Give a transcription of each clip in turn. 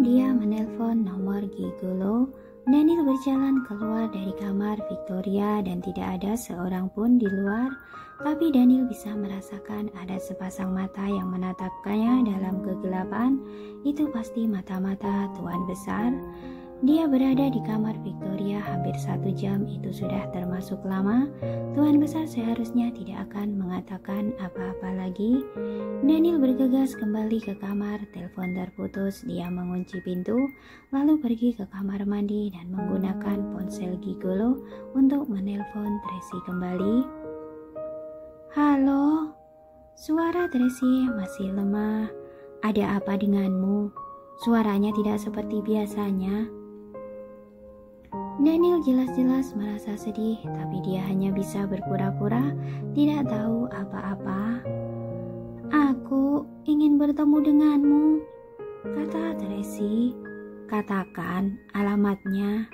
Sebelum dia menelpon nomor gigolo, Daniel berjalan keluar dari kamar Victoria dan tidak ada seorang pun di luar. Tapi Daniel bisa merasakan ada sepasang mata yang menatapkannya dalam kegelapan. Itu pasti mata-mata Tuan Besar. Dia berada di kamar Victoria hampir 1 jam, itu sudah termasuk lama. Tuan Besar seharusnya tidak akan mengatakan apa-apa lagi. Daniel bergegas kembali ke kamar, telepon terputus, dia mengunci pintu, lalu pergi ke kamar mandi dan menggunakan ponsel gigolo untuk menelpon Tracy kembali. Halo, suara Tracy masih lemah. Ada apa denganmu? Suaranya tidak seperti biasanya. Daniel jelas-jelas merasa sedih, tapi dia hanya bisa berpura-pura tidak tahu apa-apa. Aku ingin bertemu denganmu, kata Tracy. Katakan alamatnya.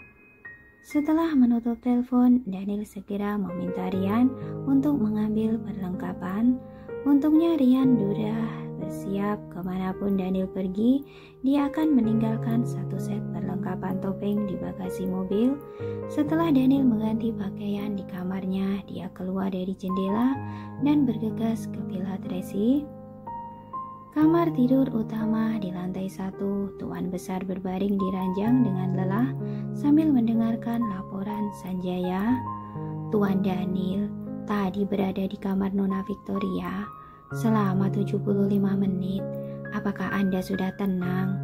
Setelah menutup telepon, Daniel segera meminta Ryan untuk mengambil perlengkapan. Untungnya Ryan sudah bersiap kemanapun Daniel pergi. Dia akan meninggalkan 1 set perlengkapan topeng di bagasi mobil. Setelah Daniel mengganti pakaian di kamarnya, dia keluar dari jendela dan bergegas ke villa Tracy. Kamar tidur utama di lantai 1, Tuan Besar berbaring di ranjang dengan lelah sambil mendengarkan laporan Sanjaya. Tuan Daniel tadi berada di kamar Nona Victoria selama 75 menit. Apakah Anda sudah tenang?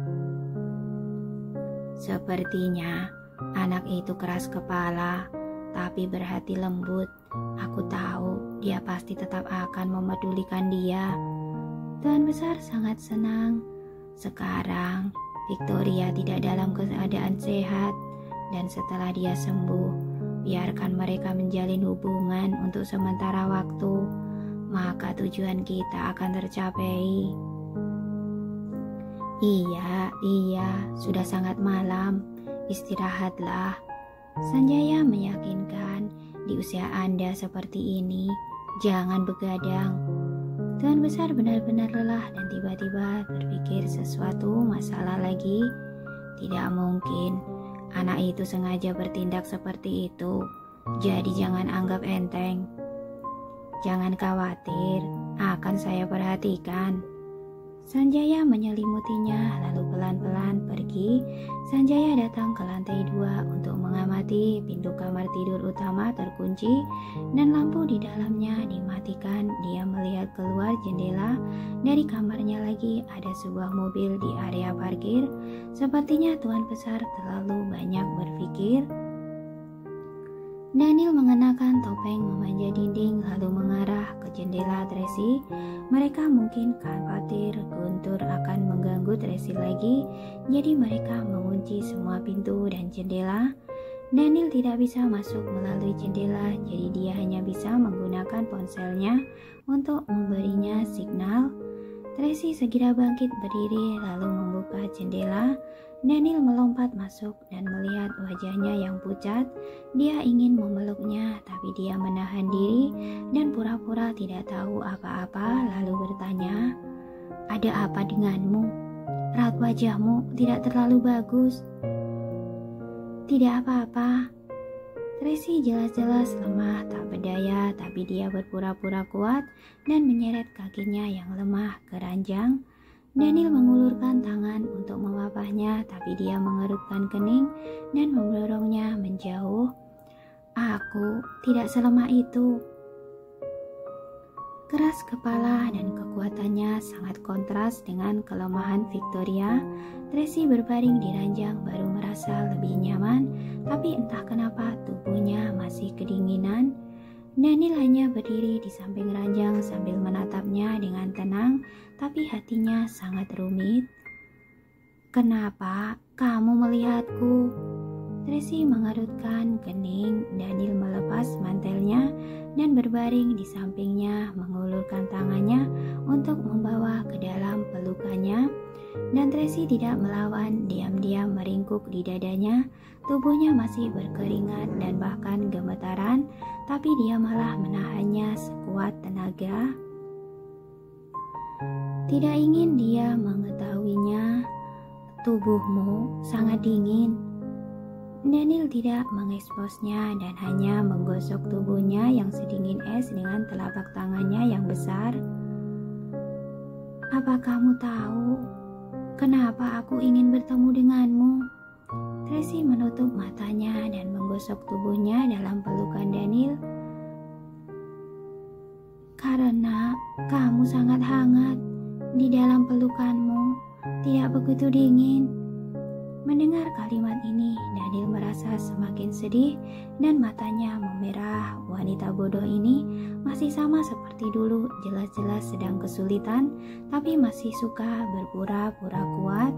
Sepertinya anak itu keras kepala, tapi berhati lembut. Aku tahu dia pasti tetap akan memedulikan dia. Tuan Besar sangat senang. Sekarang Victoria tidak dalam keadaan sehat, dan setelah dia sembuh, biarkan mereka menjalin hubungan untuk sementara waktu, maka tujuan kita akan tercapai. Iya, sudah sangat malam. Istirahatlah. Sanjaya meyakinkan, di usia Anda seperti ini, jangan begadang. Tuan Besar benar-benar lelah dan tiba-tiba terpikir sesuatu masalah lagi. Tidak mungkin, anak itu sengaja bertindak seperti itu. Jadi jangan anggap enteng. Jangan khawatir, akan saya perhatikan. Sanjaya menyelimutinya lalu pelan-pelan pergi. Sanjaya datang ke lantai 2 untuk mengamati. Pintu kamar tidur utama terkunci dan lampu di dalamnya dimatikan. Dia melihat keluar jendela. Dari kamarnya lagi ada sebuah mobil di area parkir. Sepertinya Tuan Besar terlalu banyak berpikir. Daniel mengenakan topeng memanjat dinding lalu mengarah ke jendela Tracy. Mereka mungkin khawatir Guntur akan mengganggu Tracy lagi, jadi mereka mengunci semua pintu dan jendela. Daniel tidak bisa masuk melalui jendela, jadi dia hanya bisa menggunakan ponselnya untuk memberinya signal. Tracy segera bangkit berdiri lalu membuka jendela. Daniel melompat masuk dan melihat wajahnya yang pucat. Dia ingin memeluknya, tapi dia menahan diri dan pura-pura tidak tahu apa-apa lalu bertanya, "Ada apa denganmu? Raut wajahmu tidak terlalu bagus." "Tidak apa-apa." Tracy jelas-jelas lemah tak berdaya, tapi dia berpura-pura kuat dan menyeret kakinya yang lemah ke ranjang. Daniel mengulurkan tangan untuk memapahnya, tapi dia mengerutkan kening dan mendorongnya menjauh. "Aku tidak selemah itu." Keras kepala dan kekuatannya sangat kontras dengan kelemahan Victoria. Tracy berbaring di ranjang baru merasa lebih nyaman, tapi entah kenapa tubuhnya masih kedinginan. Daniel hanya berdiri di samping ranjang sambil menatapnya dengan tenang, tapi hatinya sangat rumit. "Kenapa kamu melihatku?" Tracy mengerutkan kening. Daniel melepas mantelnya dan berbaring di sampingnya, mengulurkan tangannya untuk membawa ke dalam pelukannya. Dan Tracy tidak melawan, diam-diam meringkuk di dadanya. Tubuhnya masih berkeringat dan bahkan gemetaran, tapi dia malah menahannya sekuat tenaga. Tidak ingin dia mengetahuinya, tubuhmu sangat dingin. Daniel tidak mengeksposnya dan hanya menggosok tubuhnya yang sedingin es dengan telapak tangannya yang besar. Apa kamu tahu kenapa aku ingin bertemu denganmu? Tracy menutup matanya dan menggosok tubuhnya dalam pelukan Daniel. Karena kamu sangat hangat di dalam pelukanmu, tidak begitu dingin. Mendengar kalimat ini, Daniel merasa semakin sedih dan matanya memerah. Wanita bodoh ini masih sama seperti dulu, jelas-jelas sedang kesulitan, tapi masih suka berpura-pura kuat.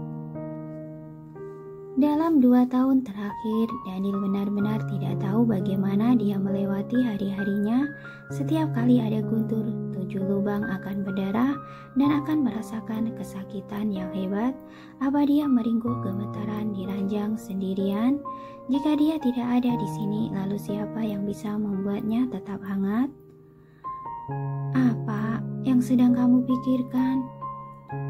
Dalam 2 tahun terakhir, Daniel benar-benar tidak tahu bagaimana dia melewati hari-harinya. Setiap kali ada guntur, 7 lubang akan berdarah dan akan merasakan kesakitan yang hebat. Apa dia meringkuk gemetaran di ranjang sendirian? Jika dia tidak ada di sini, lalu siapa yang bisa membuatnya tetap hangat? Apa yang sedang kamu pikirkan?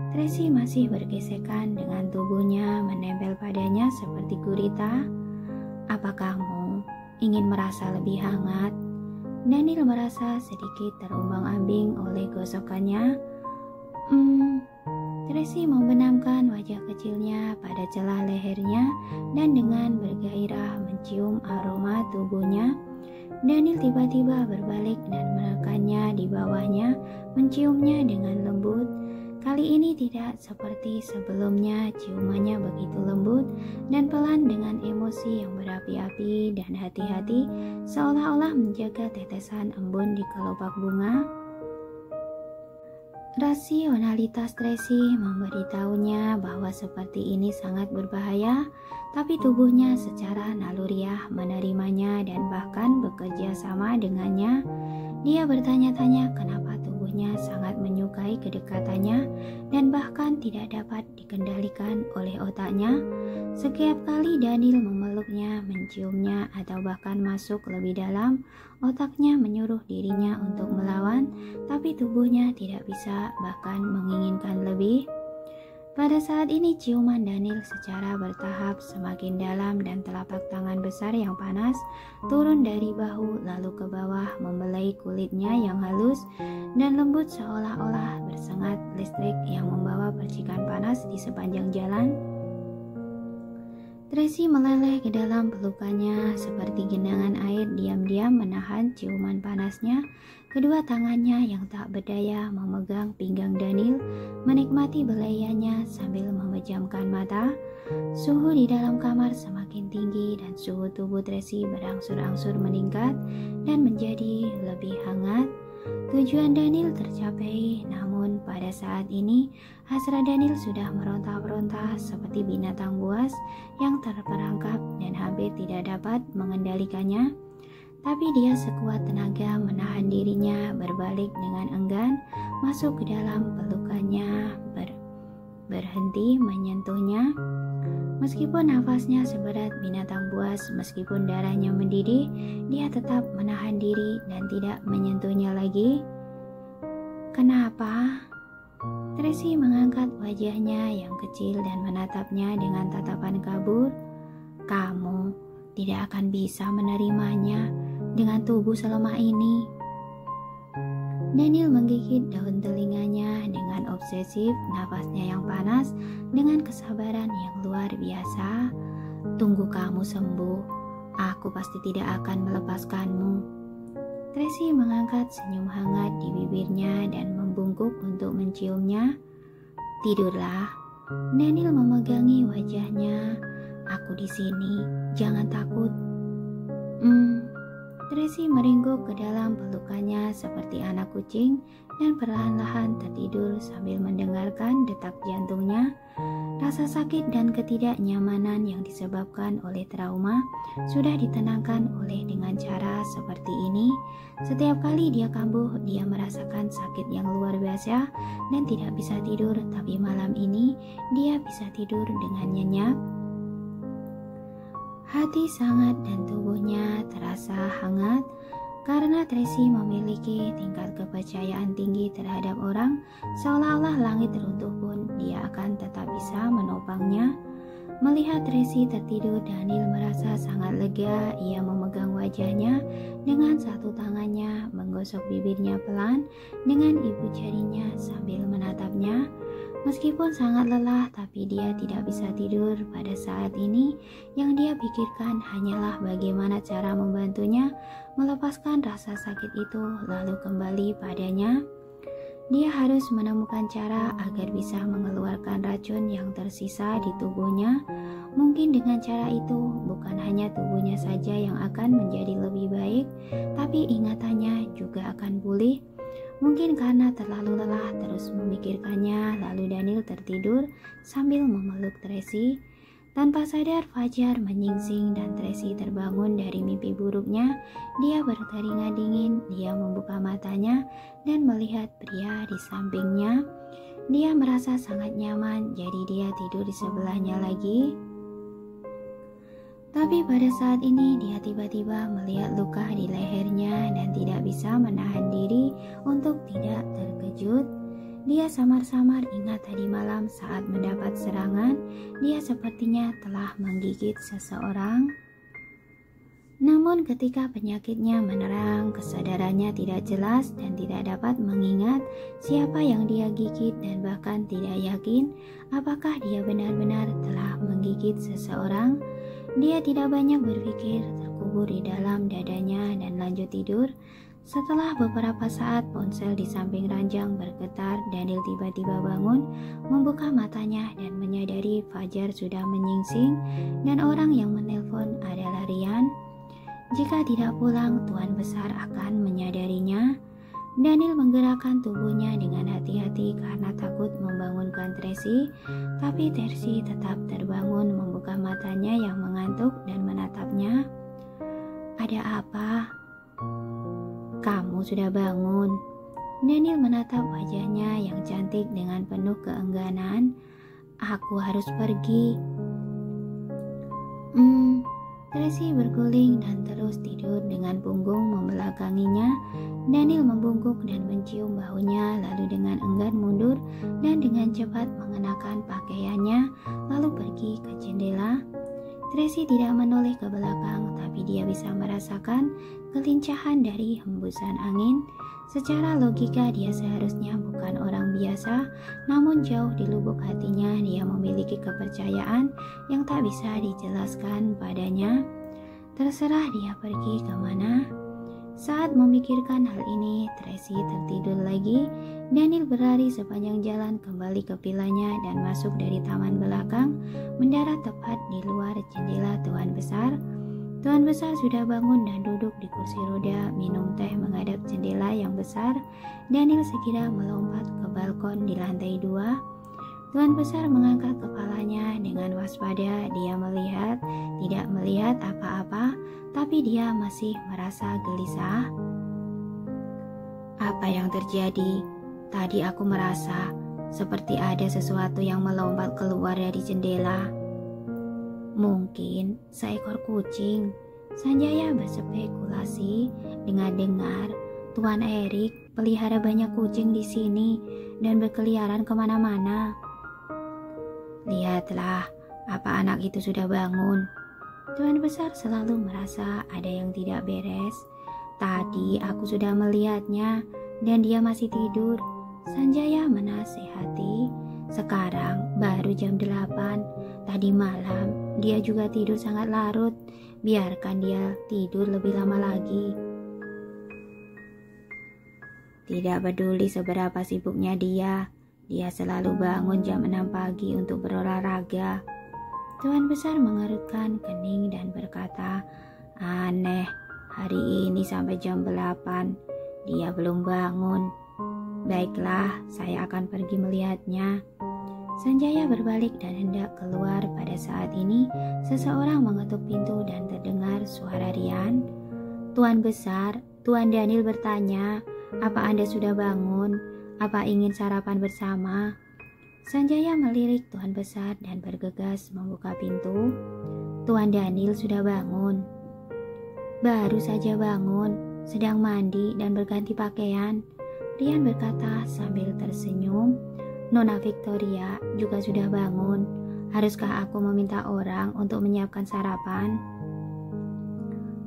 Tracy masih bergesekan dengan tubuhnya menempel padanya seperti gurita. Apa kamu ingin merasa lebih hangat? Daniel merasa sedikit terombang-ambing oleh gosokannya. Tracy membenamkan wajah kecilnya pada celah lehernya dan dengan bergairah mencium aroma tubuhnya. Daniel tiba-tiba berbalik dan menekannya di bawahnya, menciumnya dengan lembut. Kali ini tidak seperti sebelumnya, ciumannya begitu lembut dan pelan dengan emosi yang berapi-api dan hati-hati, seolah-olah menjaga tetesan embun di kelopak bunga. Rasionalitas Tracy memberitahunya bahwa seperti ini sangat berbahaya, tapi tubuhnya secara naluriah menerimanya dan bahkan bekerja sama dengannya. Dia bertanya-tanya kenapa tubuhnya sangat menyukai kedekatannya dan bahkan tidak dapat dikendalikan oleh otaknya. Setiap kali Daniel memeluknya, menciumnya, atau bahkan masuk lebih dalam, otaknya menyuruh dirinya untuk melawan, tapi tubuhnya tidak bisa, bahkan menginginkan lebih. Pada saat ini ciuman Daniel secara bertahap semakin dalam dan telapak tangan besar yang panas turun dari bahu lalu ke bawah membelai kulitnya yang halus dan lembut seolah-olah bersengat listrik yang membawa percikan panas di sepanjang jalan. Tracy meleleh ke dalam pelukannya seperti genangan air, diam-diam menahan ciuman panasnya. Kedua tangannya yang tak berdaya memegang pinggang Daniel, menikmati belaiannya sambil memejamkan mata. Suhu di dalam kamar semakin tinggi dan suhu tubuh Tracy berangsur-angsur meningkat dan menjadi lebih hangat. Tujuan Daniel tercapai, namun pada saat ini hasrat Daniel sudah meronta-ronta seperti binatang buas yang terperangkap dan hampir tidak dapat mengendalikannya. Tapi dia sekuat tenaga menahan dirinya berbalik dengan enggan masuk ke dalam pelukannya, berhenti menyentuhnya. Meskipun nafasnya seberat binatang buas, meskipun darahnya mendidih, dia tetap menahan diri dan tidak menyentuhnya lagi. Kenapa? Tracy mengangkat wajahnya yang kecil dan menatapnya dengan tatapan kabur. Kamu tidak akan bisa menerimanya dengan tubuh selemah ini. Daniel menggigit daun telinganya dengan obsesif, nafasnya yang panas dengan kesabaran yang luar biasa. Tunggu kamu sembuh, aku pasti tidak akan melepaskanmu. Tracy mengangkat senyum hangat di bibirnya dan membungkuk untuk menciumnya. Tidurlah. Daniel memegangi wajahnya. Aku di sini, jangan takut. Tracy meringkuk ke dalam pelukannya seperti anak kucing dan perlahan-lahan tertidur sambil mendengarkan detak jantungnya. Rasa sakit dan ketidaknyamanan yang disebabkan oleh trauma sudah ditenangkan oleh dengan cara seperti ini. Setiap kali dia kambuh, dia merasakan sakit yang luar biasa dan tidak bisa tidur, tapi malam ini dia bisa tidur dengan nyenyak. Hati sangat dan tubuhnya terasa hangat karena Tracy memiliki tingkat kepercayaan tinggi terhadap orang, seolah-olah langit runtuh pun dia akan tetap bisa menopangnya. Melihat Tracy tertidur, Daniel merasa sangat lega. Ia memegang wajahnya dengan satu tangannya, menggosok bibirnya pelan dengan ibu jarinya sambil menatapnya. Meskipun sangat lelah, tapi dia tidak bisa tidur pada saat ini. Yang dia pikirkan hanyalah bagaimana cara membantunya melepaskan rasa sakit itu lalu kembali padanya. Dia harus menemukan cara agar bisa mengeluarkan racun yang tersisa di tubuhnya. Mungkin dengan cara itu bukan hanya tubuhnya saja yang akan menjadi lebih baik, tapi ingatannya juga akan pulih. Mungkin karena terlalu lelah terus memikirkannya, lalu Daniel tertidur sambil memeluk Tracy. Tanpa sadar fajar menyingsing dan Tracy terbangun dari mimpi buruknya. Dia berkeringat dingin, dia membuka matanya dan melihat pria di sampingnya. Dia merasa sangat nyaman, jadi dia tidur di sebelahnya lagi. Tapi pada saat ini dia tiba-tiba melihat luka di lehernya dan tidak bisa menahan diri untuk tidak terkejut. Dia samar-samar ingat tadi malam saat mendapat serangan, dia sepertinya telah menggigit seseorang. Namun ketika penyakitnya menerang, kesadarannya tidak jelas dan tidak dapat mengingat siapa yang dia gigit dan bahkan tidak yakin apakah dia benar-benar telah menggigit seseorang. Dia tidak banyak berpikir, terkubur di dalam dadanya dan lanjut tidur. Setelah beberapa saat ponsel di samping ranjang bergetar, Daniel tiba-tiba bangun, membuka matanya dan menyadari fajar sudah menyingsing dan orang yang menelpon adalah Ryan. Jika tidak pulang, Tuan Besar akan menyadarinya. Daniel menggerakkan tubuhnya dengan hati-hati karena takut membangunkan Tracy, tapi Tracy tetap terbangun, membuka matanya yang mengantuk dan menatapnya. "Ada apa? Kamu sudah bangun?" Daniel menatap wajahnya yang cantik dengan penuh keengganan. "Aku harus pergi." Tracy berguling dan terus tidur dengan punggung membelakanginya. Daniel membungkuk dan mencium bahunya, lalu dengan enggan mundur dan dengan cepat mengenakan pakaiannya, lalu pergi ke jendela. Tracy tidak menoleh ke belakang, tapi dia bisa merasakan kelincahan dari hembusan angin. Secara logika dia seharusnya bukan orang biasa, namun jauh di lubuk hatinya dia memiliki kepercayaan yang tak bisa dijelaskan padanya. Terserah dia pergi kemana. Saat memikirkan hal ini, Tracy tertidur lagi. Daniel berlari sepanjang jalan kembali ke vilanya dan masuk dari taman belakang, mendarat tepat di luar jendela Tuan Besar. Tuan Besar sudah bangun dan duduk di kursi roda, minum teh menghadap jendela yang besar. Daniel segera melompat ke balkon di lantai 2. Tuan Besar mengangkat kepalanya dengan waspada. Dia tidak melihat apa-apa, tapi dia masih merasa gelisah. "Apa yang terjadi? Tadi aku merasa seperti ada sesuatu yang melompat keluar dari jendela." "Mungkin seekor kucing," Sanjaya berspekulasi. Dengar-dengar Tuan Erik pelihara banyak kucing di sini dan berkeliaran kemana-mana. "Lihatlah, apa anak itu sudah bangun?" Tuan Besar selalu merasa ada yang tidak beres. "Tadi aku sudah melihatnya dan dia masih tidur." Sanjaya menasehati. "Sekarang baru jam 8. Tadi malam dia juga tidur sangat larut. Biarkan dia tidur lebih lama lagi." Tidak peduli seberapa sibuknya dia selalu bangun jam 6 pagi untuk berolahraga. Tuan Besar mengerutkan kening dan berkata, "Aneh, hari ini sampai jam 8 dia belum bangun. Baiklah, saya akan pergi melihatnya." Sanjaya berbalik dan hendak keluar. Pada saat ini, seseorang mengetuk pintu dan terdengar suara Ryan. "Tuan Besar, Tuan Daniel bertanya, apa Anda sudah bangun? Apa ingin sarapan bersama?" Sanjaya melirik Tuan Besar dan bergegas membuka pintu. "Tuan Daniel sudah bangun." "Baru saja bangun, sedang mandi dan berganti pakaian," Ryan berkata sambil tersenyum. "Nona Victoria juga sudah bangun. Haruskah aku meminta orang untuk menyiapkan sarapan?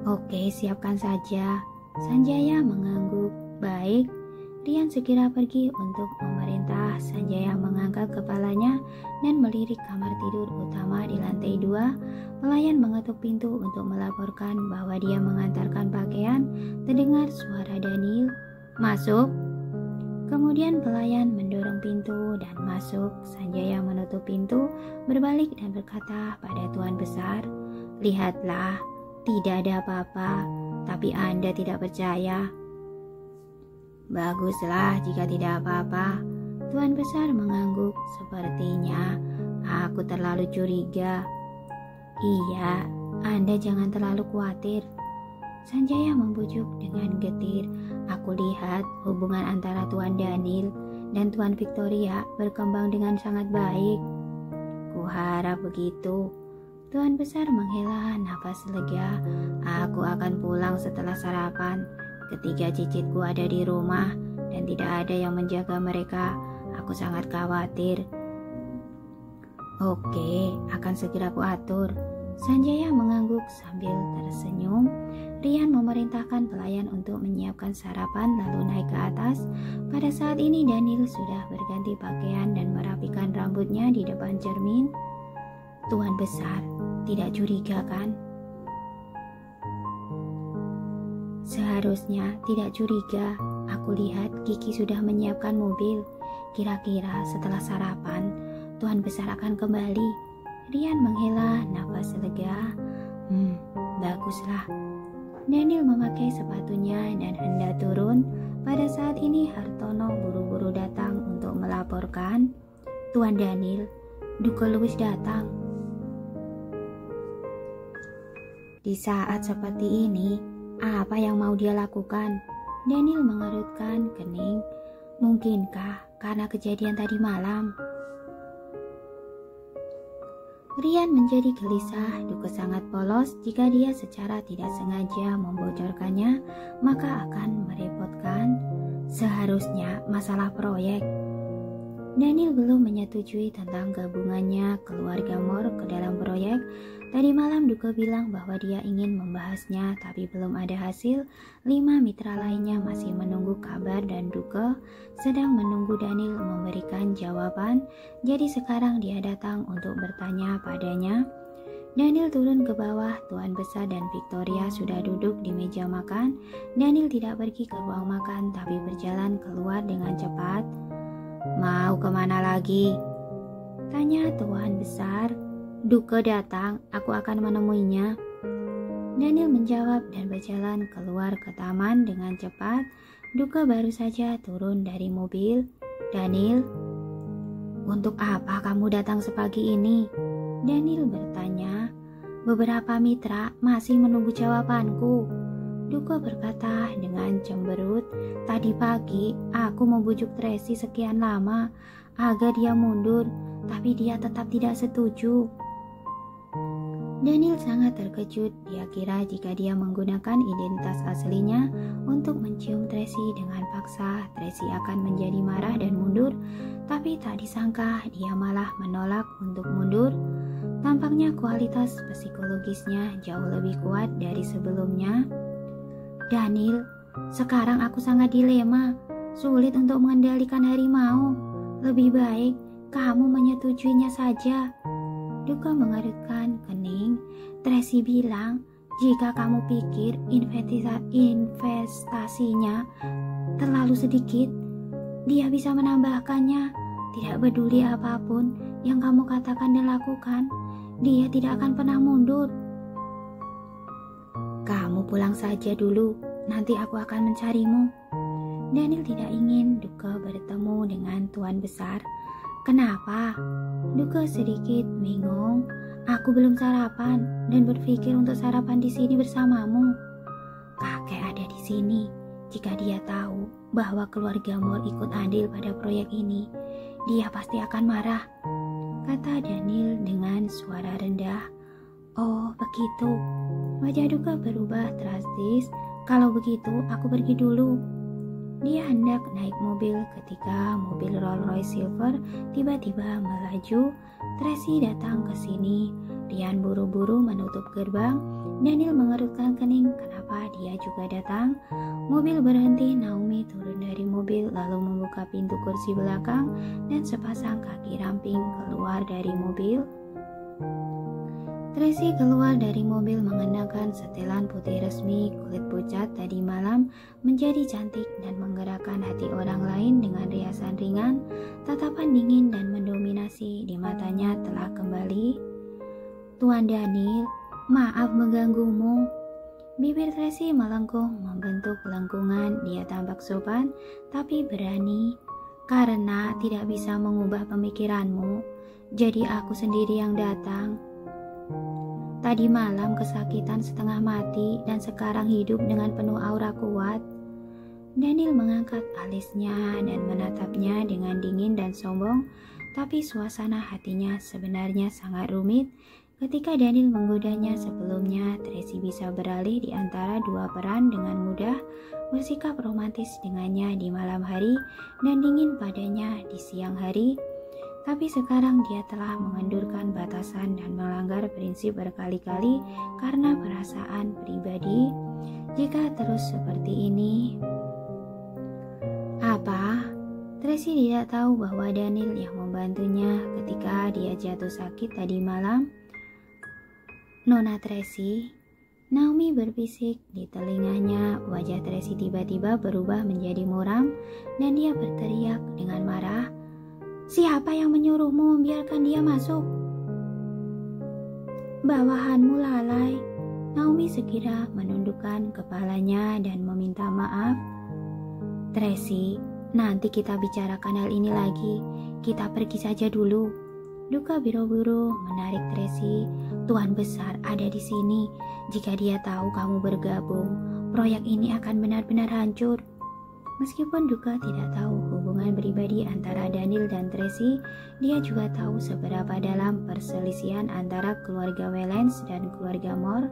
Oke, siapkan saja. Sanjaya mengangguk. Baik. Rian segera pergi untuk memerintah. Sanjaya mengangkat kepalanya dan melirik kamar tidur utama di lantai 2. Pelayan mengetuk pintu untuk melaporkan bahwa dia mengantarkan pakaian. Terdengar suara Daniel. Masuk. Kemudian pelayan mendorong pintu dan masuk. Sanjaya menutup pintu, berbalik dan berkata pada Tuan Besar, "Lihatlah, tidak ada apa-apa, tapi Anda tidak percaya." "Baguslah jika tidak apa-apa." Tuan Besar mengangguk. "Sepertinya aku terlalu curiga." "Iya, Anda jangan terlalu khawatir." Sanjaya membujuk dengan getir. "Aku lihat hubungan antara Tuan Daniel dan Tuan Victoria berkembang dengan sangat baik." "Kuharap begitu." Tuan Besar menghela nafas lega. "Aku akan pulang setelah sarapan. Ketika cicitku ada di rumah dan tidak ada yang menjaga mereka, aku sangat khawatir." "Oke, akan segera kuatur." Sanjaya mengangguk sambil tersenyum. Rian memerintahkan pelayan untuk menyiapkan sarapan lalu naik ke atas. Pada saat ini Daniel sudah berganti pakaian dan merapikan rambutnya di depan cermin. "Tuan Besar tidak curiga kan?" "Seharusnya tidak curiga. Aku lihat Kiki sudah menyiapkan mobil. Kira-kira setelah sarapan Tuan Besar akan kembali." Rian menghela nafas lega. Baguslah." Daniel memakai sepatunya dan hendak turun. Pada saat ini Hartono buru-buru datang untuk melaporkan, "Tuan Daniel, Duke Louis datang." Di saat seperti ini, apa yang mau dia lakukan? Daniel mengerutkan kening. Mungkinkah karena kejadian tadi malam? Rian menjadi gelisah. Duke sangat polos. Jika dia secara tidak sengaja membocorkannya, maka akan merepotkan. Seharusnya masalah proyek. Daniel belum menyetujui tentang gabungannya keluarga Moore ke dalam proyek. Tadi malam Duke bilang bahwa dia ingin membahasnya, tapi belum ada hasil. 5 mitra lainnya masih menunggu kabar dan Duke sedang menunggu Daniel memberikan jawaban. Jadi sekarang dia datang untuk bertanya padanya. Daniel turun ke bawah. Tuan Besar dan Victoria sudah duduk di meja makan. Daniel tidak pergi ke ruang makan, tapi berjalan keluar dengan cepat. "Mau kemana lagi?" tanya Tuan Besar. "Duke datang, aku akan menemuinya." Daniel menjawab dan berjalan keluar ke taman dengan cepat. Duke baru saja turun dari mobil. "Daniel, untuk apa kamu datang sepagi ini?" Daniel bertanya. "Beberapa mitra masih menunggu jawabanku," Duke berkata dengan cemberut. "Tadi pagi aku membujuk Tracy sekian lama agar dia mundur, tapi dia tetap tidak setuju." Daniel sangat terkejut. Dia kira jika dia menggunakan identitas aslinya untuk mencium Tracy dengan paksa, Tracy akan menjadi marah dan mundur. Tapi tak disangka dia malah menolak untuk mundur. Tampaknya kualitas psikologisnya jauh lebih kuat dari sebelumnya. "Daniel, sekarang aku sangat dilema. Sulit untuk mengendalikan harimau. Lebih baik kamu menyetujuinya saja." Duke mengerutkan kening. "Tracy bilang jika kamu pikir investasinya terlalu sedikit, dia bisa menambahkannya. Tidak peduli apapun yang kamu katakan dan lakukan, dia tidak akan pernah mundur." "Kamu pulang saja dulu, nanti aku akan mencarimu." Daniel tidak ingin Duke bertemu dengan Tuan Besar. "Kenapa?" Duke sedikit bingung. "Aku belum sarapan dan berpikir untuk sarapan di sini bersamamu." "Kakek ada di sini. Jika dia tahu bahwa keluarga Moore ikut andil pada proyek ini, dia pasti akan marah," kata Daniel dengan suara rendah. "Oh, begitu." Wajah Duke berubah drastis. "Kalau begitu, aku pergi dulu." Dia hendak naik mobil ketika mobil Rolls Royce Silver tiba-tiba melaju. Tracy datang ke sini. Ryan buru-buru menutup gerbang. Daniel mengerutkan kening kenapa dia juga datang. Mobil berhenti, Naomi turun dari mobil lalu membuka pintu kursi belakang dan sepasang kaki ramping keluar dari mobil. Tracy keluar dari mobil mengenakan setelan putih resmi, kulit pucat tadi malam menjadi cantik dan menggerakkan hati orang lain dengan riasan ringan. Tatapan dingin dan mendominasi di matanya telah kembali. Tuan Daniel, maaf mengganggumu. Bibir Tracy melengkung membentuk lengkungan. Dia tampak sopan tapi berani. Karena tidak bisa mengubah pemikiranmu, jadi aku sendiri yang datang. Tadi malam kesakitan setengah mati dan sekarang hidup dengan penuh aura kuat. Daniel mengangkat alisnya dan menatapnya dengan dingin dan sombong, tapi suasana hatinya sebenarnya sangat rumit. Ketika Daniel menggodanya sebelumnya, Tracy bisa beralih di antara dua peran dengan mudah, bersikap romantis dengannya di malam hari dan dingin padanya di siang hari. Tapi sekarang dia telah mengendurkan batasan dan melanggar prinsip berkali-kali karena perasaan pribadi. Jika terus seperti ini, apa? Tracy tidak tahu bahwa Daniel yang membantunya ketika dia jatuh sakit tadi malam. Nona Tracy, Naomi berbisik di telinganya. Wajah Tracy tiba-tiba berubah menjadi muram dan dia berteriak dengan marah. Siapa yang menyuruhmu membiarkan dia masuk? Bawahanmu lalai. Naomi segera menundukkan kepalanya dan meminta maaf. Tracy, nanti kita bicarakan hal ini lagi. Kita pergi saja dulu. Duka biro-biro menarik Tracy. Tuan besar ada di sini. Jika dia tahu kamu bergabung, proyek ini akan benar-benar hancur. Meskipun Duka tidak tahu hubungan pribadi antara Daniel dan Tracy, dia juga tahu seberapa dalam perselisihan antara keluarga Wellens dan keluarga Moore.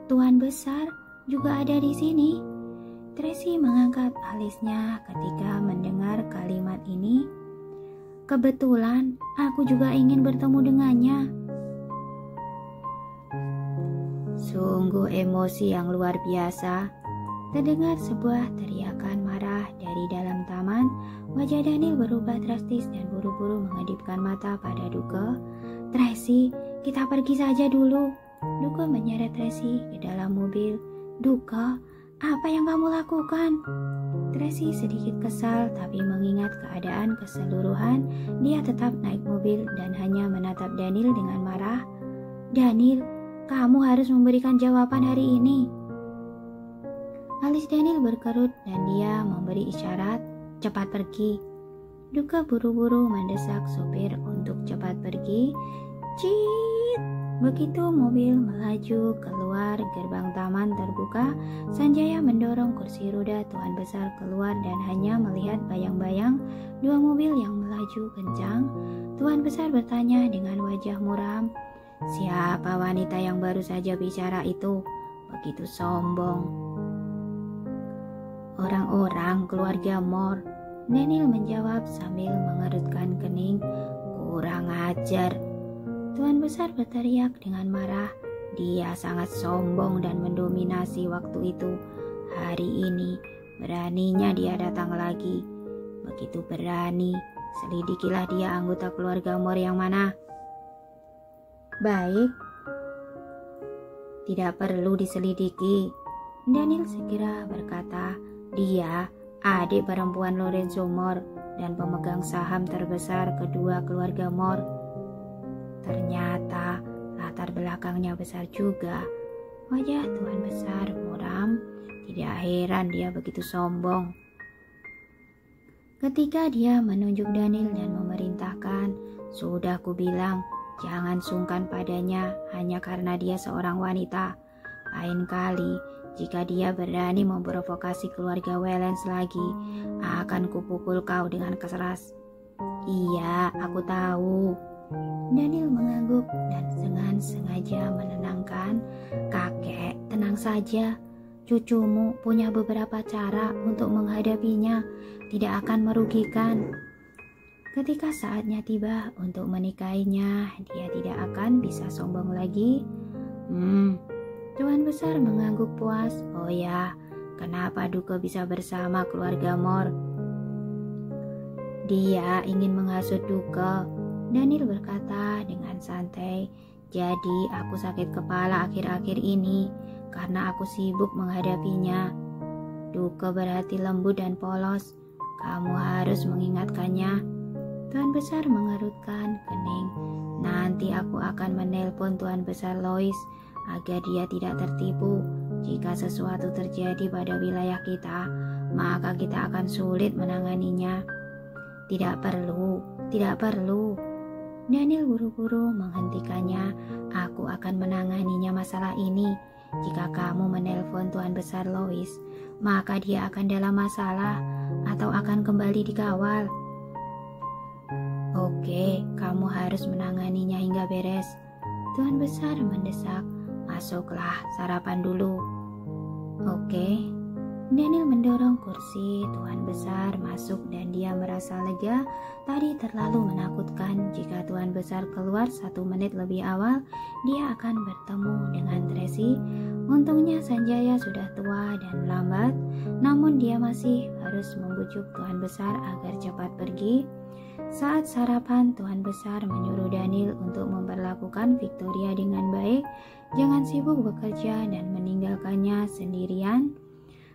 Tuan besar juga ada di sini. Tracy mengangkat alisnya ketika mendengar kalimat ini. Kebetulan aku juga ingin bertemu dengannya. Sungguh emosi yang luar biasa. Terdengar sebuah teriakan marah dari dalam taman. Wajah Daniel berubah drastis dan buru-buru mengedipkan mata pada Duka. Tracy, kita pergi saja dulu. Duka menyeret Tracy ke dalam mobil. Duka, apa yang kamu lakukan? Tracy sedikit kesal, tapi mengingat keadaan keseluruhan, dia tetap naik mobil dan hanya menatap Daniel dengan marah. Daniel, kamu harus memberikan jawaban hari ini. Alis Daniel berkerut dan dia memberi isyarat, cepat pergi. Duka buru-buru mendesak sopir untuk cepat pergi. Cit! Begitu mobil melaju keluar gerbang taman terbuka, Sanjaya mendorong kursi roda Tuan Besar keluar dan hanya melihat bayang-bayang dua mobil yang melaju kencang. Tuan Besar bertanya dengan wajah muram, siapa wanita yang baru saja bicara itu? Begitu sombong. Orang-orang keluarga Moore, Daniel menjawab sambil mengerutkan kening. Kurang ajar. Tuan Besar berteriak dengan marah. Dia sangat sombong dan mendominasi waktu itu. Hari ini beraninya dia datang lagi. Begitu berani, selidikilah dia anggota keluarga Moore yang mana. Baik, tidak perlu diselidiki. Daniel segera berkata. Dia adik perempuan Lorenzo Moore dan pemegang saham terbesar kedua keluarga Moore. Ternyata latar belakangnya besar juga. Wajah Tuan Besar muram. Tidak heran dia begitu sombong. Ketika dia menunjuk Daniel dan memerintahkan, sudah kubilang, jangan sungkan padanya hanya karena dia seorang wanita. Lain kali, jika dia berani memprovokasi keluarga Wellens lagi, akan kupukul kau dengan keras. Iya, aku tahu. Daniel mengangguk dan dengan sengaja menenangkan. Kakek, tenang saja. Cucumu punya beberapa cara untuk menghadapinya, tidak akan merugikan. Ketika saatnya tiba untuk menikahinya, dia tidak akan bisa sombong lagi. Tuan besar mengangguk puas. Oh ya, kenapa Duke bisa bersama keluarga Mor? Dia ingin menghasut Duke. Daniel berkata dengan santai. Jadi aku sakit kepala akhir-akhir ini karena aku sibuk menghadapinya. Duke berhati lembut dan polos. Kamu harus mengingatkannya. Tuan besar mengerutkan kening. Nanti aku akan menelpon Tuan besar Lois agar dia tidak tertipu. Jika sesuatu terjadi pada wilayah kita, maka kita akan sulit menanganinya. Tidak perlu. Daniel buru-buru menghentikannya. Aku akan menanganinya masalah ini. Jika kamu menelpon Tuan besar Lois, maka dia akan dalam masalah atau akan kembali dikawal. Oke, kamu harus menanganinya hingga beres. Tuan besar mendesak. Masuklah, sarapan dulu. Oke. Daniel mendorong kursi Tuan besar masuk dan dia merasa lega. Tadi terlalu menakutkan. Jika Tuan besar keluar 1 menit lebih awal, dia akan bertemu dengan Tracy. Untungnya Sanjaya sudah tua dan lambat, namun dia masih harus membujuk Tuan besar agar cepat pergi. Saat sarapan, Tuan besar menyuruh Daniel untuk memperlakukan Victoria dengan baik. Jangan sibuk bekerja dan meninggalkannya sendirian.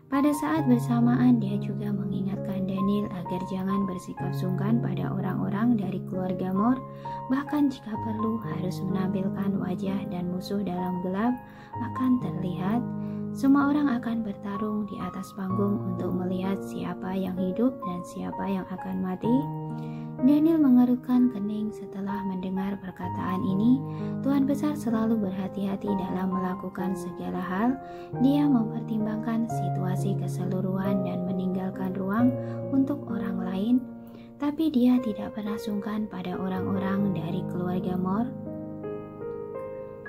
Pada saat bersamaan, dia juga mengingatkan Daniel agar jangan bersikap sungkan pada orang-orang dari keluarga Mor. Bahkan jika perlu harus menampilkan wajah dan musuh dalam gelap akan terlihat. Semua orang akan bertarung di atas panggung untuk melihat siapa yang hidup dan siapa yang akan mati. Daniel mengerutkan kening setelah mendengar perkataan ini. Tuan besar selalu berhati-hati dalam melakukan segala hal. Dia mempertimbangkan situasi keseluruhan dan meninggalkan ruang untuk orang lain. Tapi dia tidak pernah sungkan pada orang-orang dari keluarga Mor.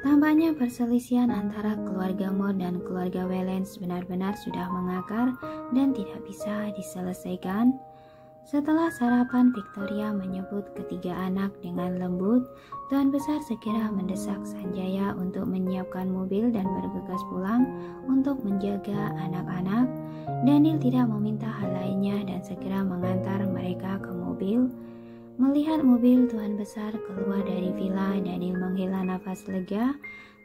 Tampaknya perselisihan antara keluarga Mor dan keluarga Wellens benar-benar sudah mengakar dan tidak bisa diselesaikan. Setelah sarapan, Victoria menyebut ketiga anak dengan lembut. Tuan besar segera mendesak Sanjaya untuk menyiapkan mobil dan bergegas pulang untuk menjaga anak-anak. Daniel tidak meminta hal lainnya dan segera mengantar mereka ke mobil. Melihat mobil Tuan besar keluar dari villa, Daniel menghela nafas lega.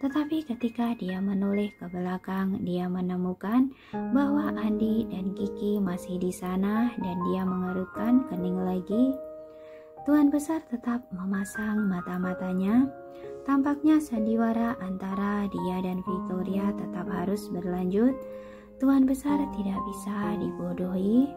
Tetapi ketika dia menoleh ke belakang, dia menemukan bahwa Andi dan Kiki masih di sana dan dia mengerutkan kening lagi. Tuan besar tetap memasang mata-matanya. Tampaknya sandiwara antara dia dan Victoria tetap harus berlanjut. Tuan besar tidak bisa dibodohi.